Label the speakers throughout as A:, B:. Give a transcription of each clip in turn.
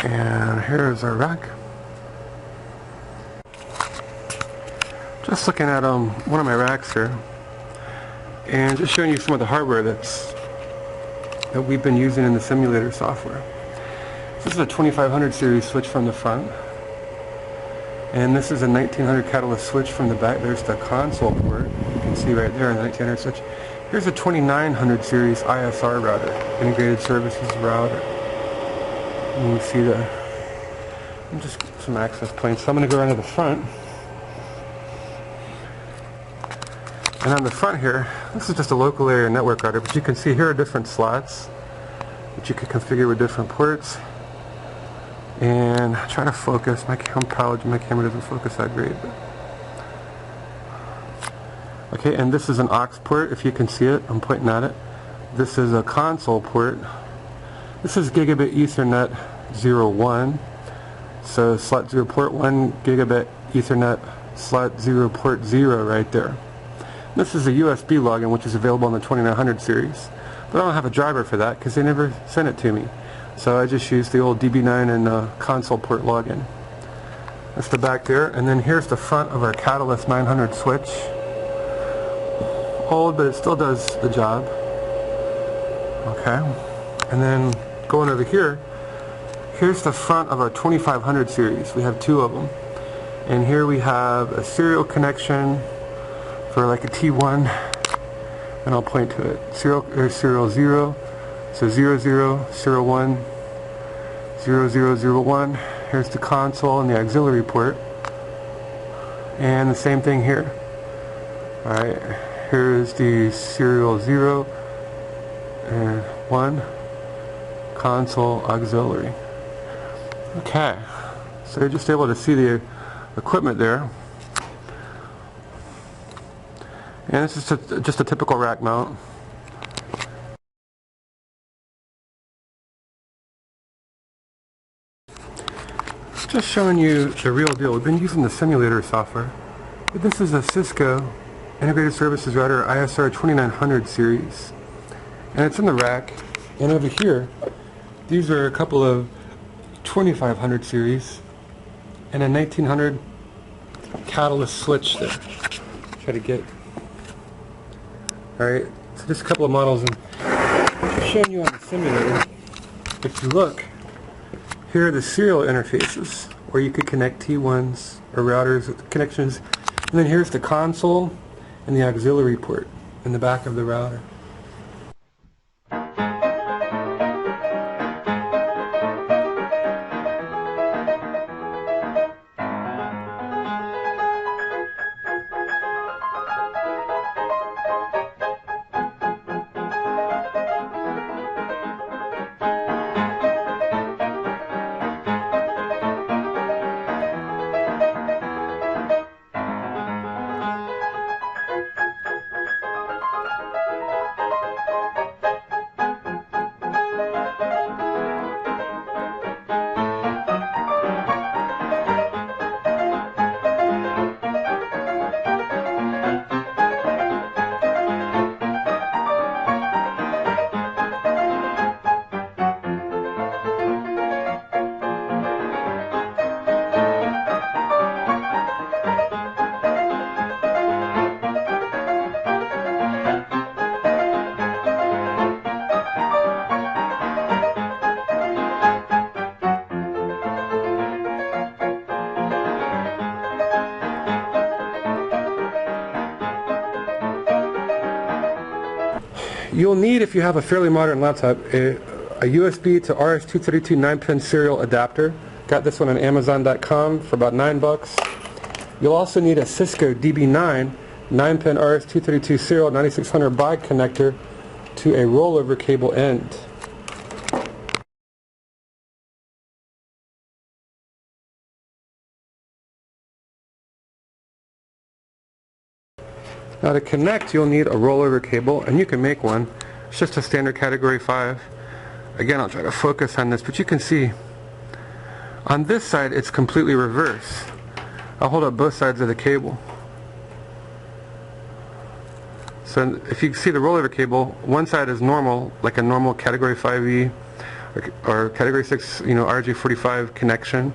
A: And here's our rack. Just looking at one of my racks here, and just showing you some of the hardware that we've been using in the simulator software. This is a 2500 series switch from the front, and this is a 1900 catalyst switch from the back. There's the console port, you can see right there in the 1900 switch. Here's a 2900 series ISR router, integrated services router. And you see just some access points. So I'm going to go around to the front. And on the front here, this is just a local area network router, but you can see here are different slots that you can configure with different ports. And try to focus. My camera doesn't focus that great. But. Okay, and this is an aux port. If you can see it, I'm pointing at it. This is a console port. This is gigabit Ethernet 01. So slot 0 port 1, gigabit Ethernet slot 0 port 0 right there. This is a USB login, which is available in the 2900 series, but I don't have a driver for that because they never sent it to me. So I just used the old DB9 and console port login. That's the back there, and then here's the front of our Catalyst 900 switch. Old, but it still does the job. Okay, and then going over here, here's the front of our 2500 series. We have two of them, and here we have a serial connection for like a T1, and I'll point to it. Serial 0, so 0001, 0001. Here's the console and the auxiliary port, and the same thing here. Alright, here's the serial 0 and 1, console, auxiliary. Okay, so you're just able to see the equipment there. And this is just a typical rack mount. Just showing you the real deal. We've been using the simulator software, but this is a Cisco Integrated Services Router ISR 2900 series, and it's in the rack. And over here, these are a couple of 2500 series and a 1900 catalyst switch there. Try to get. Alright, so just a couple of models, and just showing you on the simulator. If you look, here are the serial interfaces where you could connect T1s or routers with connections, and then here's the console and the auxiliary port in the back of the router. You'll need, if you have a fairly modern laptop, a USB to RS-232 9-pin serial adapter. Got this one on Amazon.com for about $9. You'll also need a Cisco DB9 9-pin RS-232 serial 9600 baud connector to a rollover cable end. Now to connect, you'll need a rollover cable, and you can make one. It's just a standard category 5. Again, I'll try to focus on this, but you can see on this side it's completely reverse. I'll hold up both sides of the cable. So if you see the rollover cable, one side is normal, like a normal category 5E. or category 6, RJ45 connection.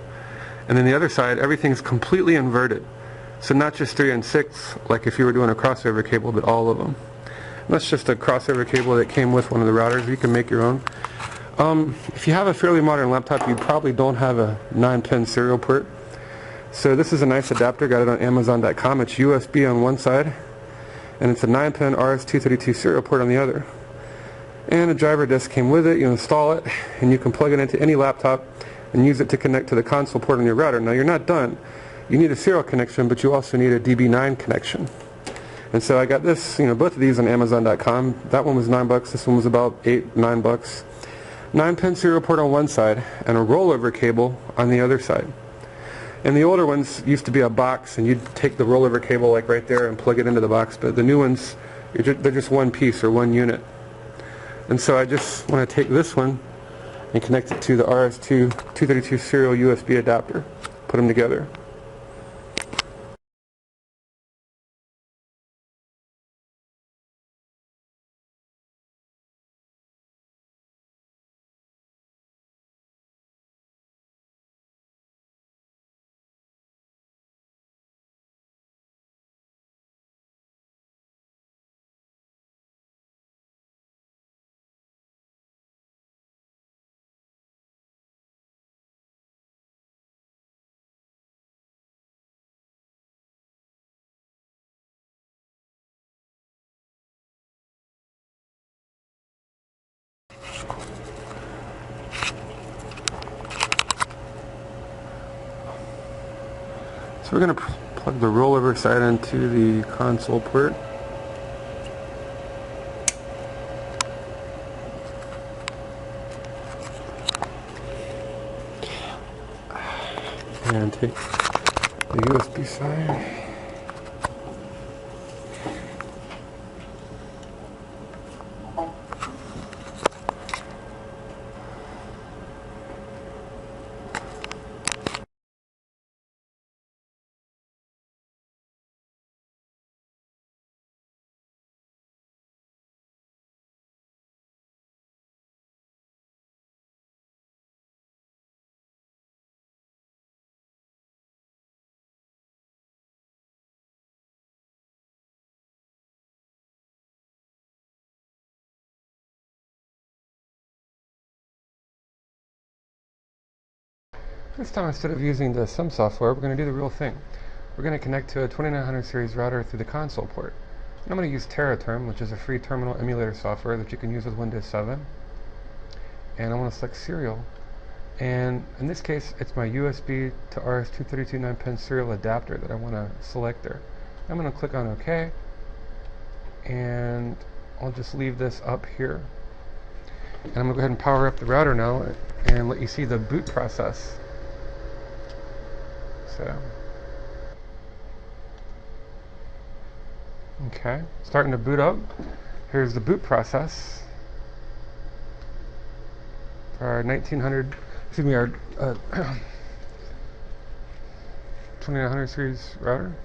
A: And then the other side, everything's completely inverted. So not just 3 and 6, like if you were doing a crossover cable, but all of them. And that's just a crossover cable that came with one of the routers. You can make your own. If you have a fairly modern laptop, you probably don't have a 9-pin serial port. So this is a nice adapter, got it on Amazon.com. It's USB on one side, and it's a 9-pin RS-232 serial port on the other. And a driver disc came with it. You install it, and you can plug it into any laptop and use it to connect to the console port on your router. Now you're not done. You need a serial connection, but you also need a DB9 connection. And so I got this, both of these on Amazon.com. That one was $9. This one was about $8-9. 9-pin serial port on one side and a rollover cable on the other side. And the older ones used to be a box, and you'd take the rollover cable like right there and plug it into the box. But the new ones, they're just one piece or one unit. And so I just want to take this one and connect it to the RS-232 serial USB adapter. Put them together. So we're going to plug the rollover side into the console port. And take the USB side. This time, instead of using the sim software, we're going to do the real thing. We're going to connect to a 2900 series router through the console port. And I'm going to use TerraTerm, which is a free terminal emulator software that you can use with Windows 7. And I want to select serial. And in this case, it's my USB to RS-232 9-pin serial adapter that I want to select there. I'm going to click on OK. And I'll just leave this up here. And I'm going to go ahead and power up the router now and let you see the boot process. Okay, starting to boot up. Here's the boot process for our 2900 series router.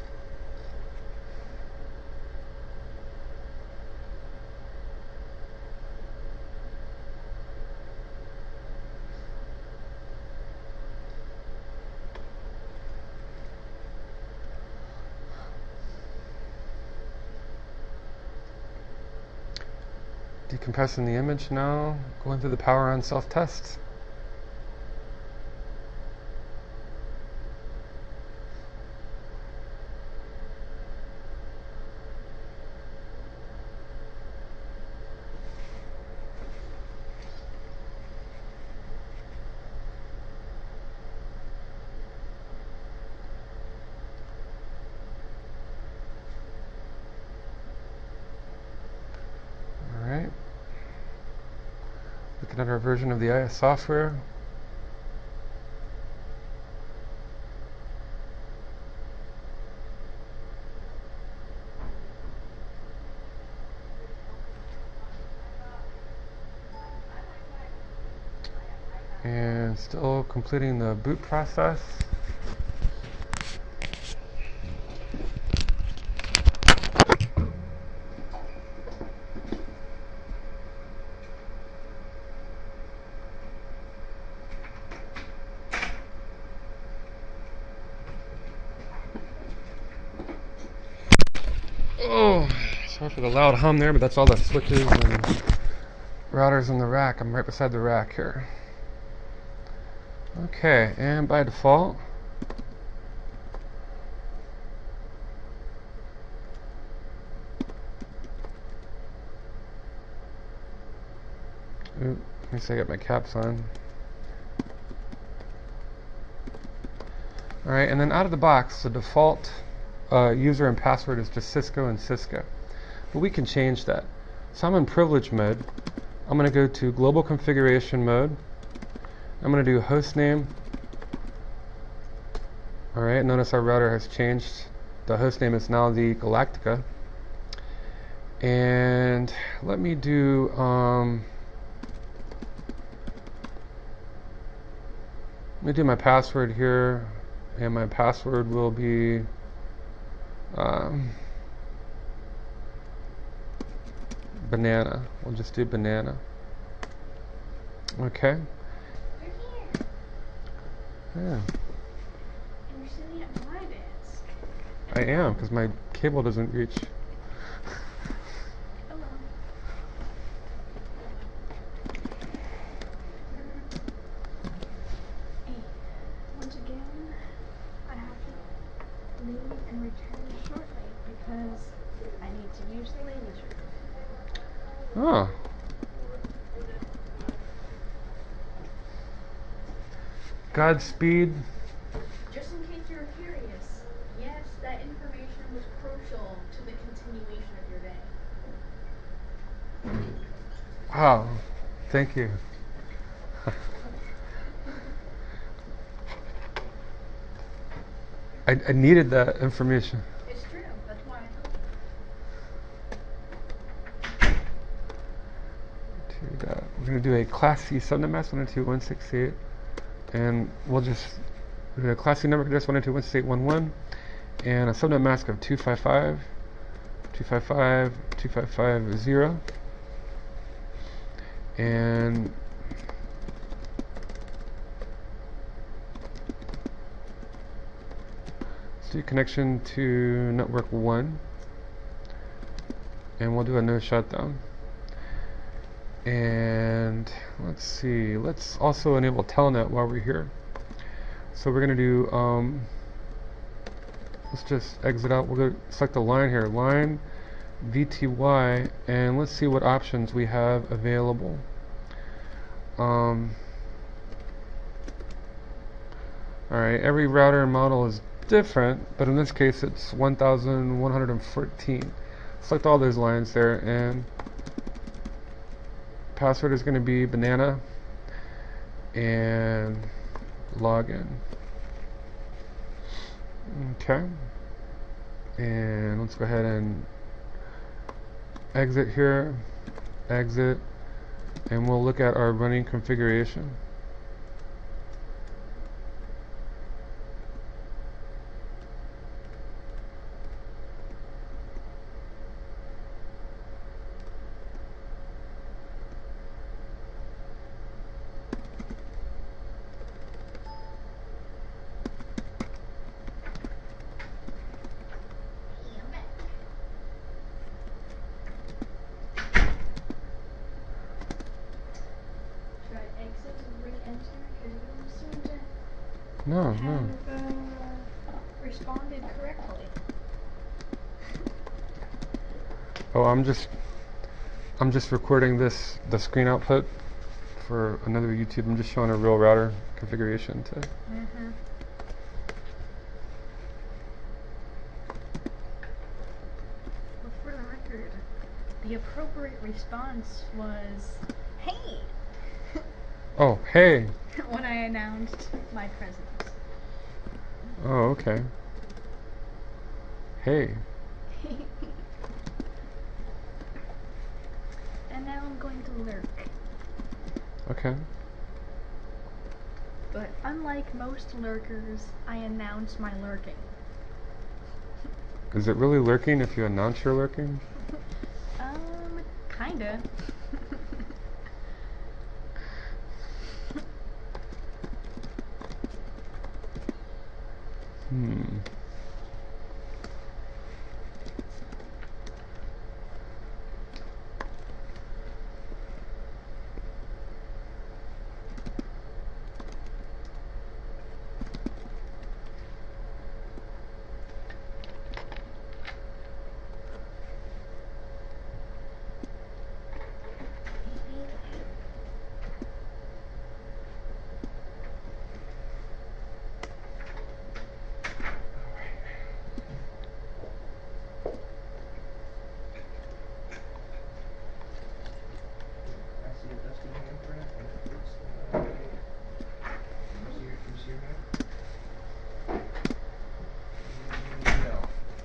A: Decompressing the image now, going through the power on self-test. Looking at our version of the IS software. And still completing the boot process. Oh, sorry for the loud hum there, but that's all the switches and routers in the rack. I'm right beside the rack here. Okay, and by default, let me see, I got my caps on. Alright, and then out of the box, the default user and password is just Cisco and Cisco. But we can change that. So I'm in privilege mode. I'm going to go to global configuration mode. I'm going to do host name. Alright, notice our router has changed. The host name is now the Galactica. And let me do my password here, and my password will be banana. We'll just do banana. Okay.
B: You're here.
A: Yeah.
B: And you're sitting at my desk.
A: I am, because my cable doesn't reach.
B: Hello. Hey, once again, I have to leave and return shortly because I need to use the ladies' room.
A: Oh. Godspeed.
B: Just in case you're curious, yes, that information was crucial to the continuation of your day.
A: Wow. Thank you. I needed that information.
B: It's true. That's why I told
A: We're going to do a Class C subnet mask 192.168, and we'll just do a Class C network address 192.168.11, and a subnet mask of 255.255.255.0, and let's do connection to network 1, and we'll do a no shutdown. And let's see, let's also enable telnet while we're here. So we're going to do, let's just exit out. We're going to select the line here, line VTY, and let's see what options we have available. Alright, every router model is different, but in this case it's 1114. Select all those lines there, and password is going to be banana and login. Okay, and let's go ahead and exit here, exit, and we'll look at our running configuration. No.
B: Responded correctly.
A: Oh, I'm just recording the screen output for another YouTube. I'm just showing a real router configuration to.
B: But for the record, the appropriate response was, "Hey."
A: Oh, hey.
B: When I announced my presence.
A: Oh, okay. Hey.
B: And now I'm going to lurk.
A: Okay.
B: But unlike most lurkers, I announce my lurking.
A: Is it really lurking if you announce you're lurking?
B: Kinda.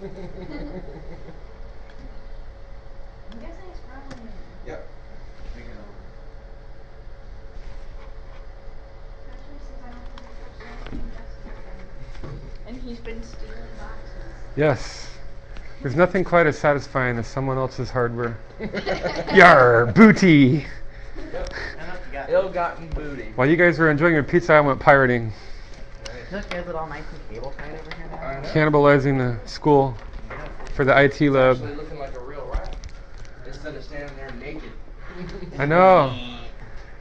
B: I'm guessing it's probably.
C: Yep. Take it over.
B: Especially since I don't think it's so invested. And he's been stealing boxes.
A: Yes. There's nothing quite as satisfying as someone else's hardware. Yar, booty.
C: Ill-gotten booty.
A: While you guys were enjoying your pizza, I went pirating.
D: Look, he has it all nice and cable tied over here now.
A: Cannibalizing the school for the IT lab.
C: Actually looking like a real rat. Instead of standing there naked.
A: I know.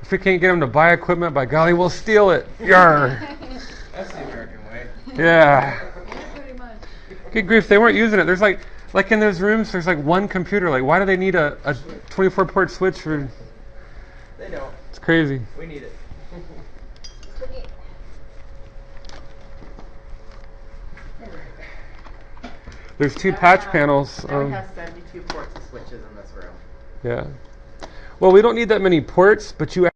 A: If we can't get them to buy equipment, by golly, we'll steal it. Yar.
C: That's the American way.
A: Yeah.
B: Pretty much.
A: Good grief, they weren't using it. There's like in those rooms, there's like one computer. Like, why do they need a 24-port switch for?
C: They don't.
A: It's crazy.
C: We need it.
A: There's two patch panels.
D: Now we have 72 ports of switches in this room.
A: Yeah. Well, we don't need that many ports, but you